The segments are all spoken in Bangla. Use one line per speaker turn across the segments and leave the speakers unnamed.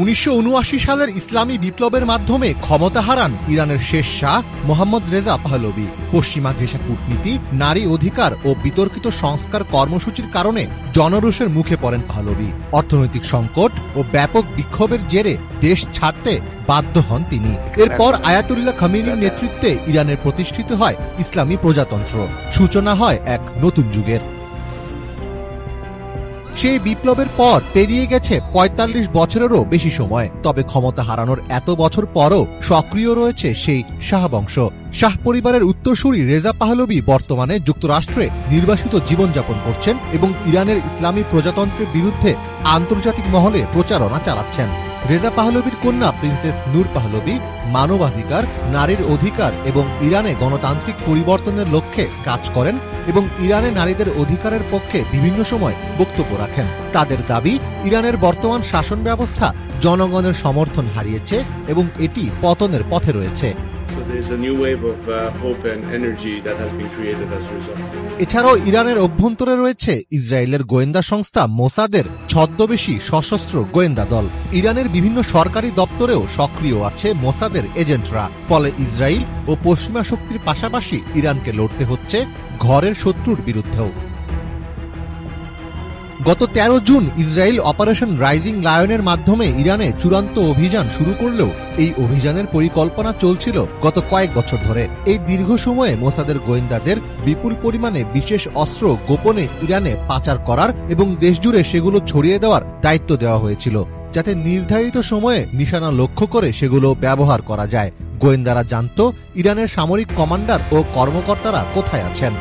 1979 সালের ইসলামী বিপ্লবের মাধ্যমে ক্ষমতা হারান ইরানের শেষ শাহ মোহাম্মদ রেজা পাহলভি। পশ্চিমা ঘেঁষা কূটনীতি, নারী অধিকার ও বিতর্কিত সংস্কার কর্মসূচির কারণে জনরোষের মুখে পড়েন পাহলভি। অর্থনৈতিক সংকট ও ব্যাপক বিক্ষোভের জেরে দেশ ছাড়তে বাধ্য হন তিনি। এরপর আয়াতুল্লাহ খামেনির নেতৃত্বে ইরানের প্রতিষ্ঠিত হয় ইসলামী প্রজাতন্ত্র। সূচনা হয় এক নতুন যুগের। সেই বিপ্লবের পর পেরিয়ে গেছে ৪৫ বছরেরও বেশি সময়। তবে ক্ষমতা হারানোর এত বছর পরও সক্রিয় রয়েছে সেই শাহ বংশ। শাহ পরিবারের উত্তরসূরি রেজা পাহলভি বর্তমানে যুক্তরাষ্ট্রে নির্বাসিত জীবনযাপন করছেন এবং ইরানের ইসলামী প্রজাতন্ত্রের বিরুদ্ধে আন্তর্জাতিক মহলে প্রচারণা চালাচ্ছেন। রেজা পাহলভির কন্যা প্রিন্সেস নূর পাহলভি মানবাধিকার, নারীর অধিকার এবং ইরানে গণতান্ত্রিক পরিবর্তনের লক্ষ্যে কাজ করেন এবং ইরানে নারীদের অধিকারের পক্ষে বিভিন্ন সময় বক্তব্য রাখেন। তাদের দাবি, ইরানের বর্তমান শাসন ব্যবস্থা জনগণের সমর্থন হারিয়েছে এবং এটি পতনের পথে রয়েছে। এছাড়াও ইরানের অভ্যন্তরে রয়েছে ইসরায়েলের গোয়েন্দা সংস্থা মোসাদের ছদ্মবেশী সশস্ত্র গোয়েন্দা দল। ইরানের বিভিন্ন সরকারি দপ্তরেও সক্রিয় আছে মোসাদের এজেন্টরা। ফলে ইসরায়েল ও পশ্চিমা শক্তির পাশাপাশি ইরানকে লড়তে হচ্ছে ঘরের শত্রুর বিরুদ্ধেও। গত ১৩ জুন ইসরায়েল অপারেশন রাইজিং লায়নের মাধ্যমে ইরানে চূড়ান্ত অভিযান শুরু করলেও এই অভিযানের পরিকল্পনা চলছিল গত কয়েক বছর ধরে। এই দীর্ঘ সময়ে মোসাদের গোয়েন্দাদের বিপুল পরিমাণে বিশেষ অস্ত্র গোপনে ইরানে পাচার করার এবং দেশজুড়ে সেগুলো ছড়িয়ে দেওয়ার দায়িত্ব দেওয়া হয়েছিল, যাতে নির্ধারিত সময়ে নিশানা লক্ষ্য করে সেগুলো ব্যবহার করা যায়। গোয়েন্দারা জানত ইরানের সামরিক কমান্ডার ও কর্মকর্তারা কোথায় আছেন।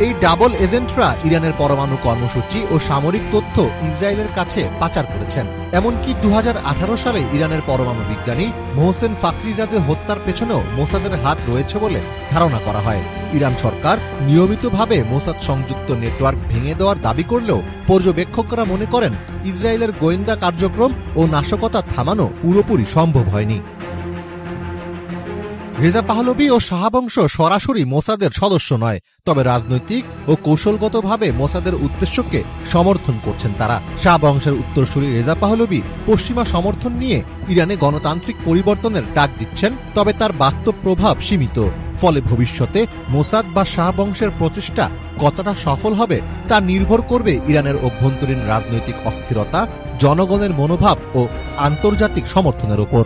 এই ডাবল এজেন্টরা ইরানের পরমাণু কর্মসূচি ও সামরিক তথ্য ইসরায়েলের কাছে পাচার করেছেন। এমনকি ২০১৮ সালে ইরানের পরমাণু বিজ্ঞানী মোহসেন ফাখরিজাদে হত্যার পেছনেও মোসাদের হাত রয়েছে বলে ধারণা করা হয়। ইরান সরকার নিয়মিতভাবে মোসাদ সংযুক্ত নেটওয়ার্ক ভেঙে দেওয়ার দাবি করলেও পর্যবেক্ষকরা মনে করেন ইসরায়েলের গোয়েন্দা কার্যক্রম ও নাশকতা থামানো পুরোপুরি সম্ভব হয়নি। রেজা পাহলভি ও শাহ বংশ সরাসরি মোসাদের সদস্য নয়, তবে রাজনৈতিক ও কৌশলগতভাবে মোসাদের উদ্দেশ্যকে সমর্থন করছেন তারা। শাহ বংশের উত্তরসূরি রেজা পাহলভি পশ্চিমা সমর্থন নিয়ে ইরানে গণতান্ত্রিক পরিবর্তনের ডাক দিচ্ছেন, তবে তার বাস্তব প্রভাব সীমিত। ফলে ভবিষ্যতে মোসাদ বা শাহ বংশের প্রচেষ্টা কতটা সফল হবে তা নির্ভর করবে ইরানের অভ্যন্তরীণ রাজনৈতিক অস্থিরতা, জনগণের মনোভাব ও আন্তর্জাতিক সমর্থনের উপর।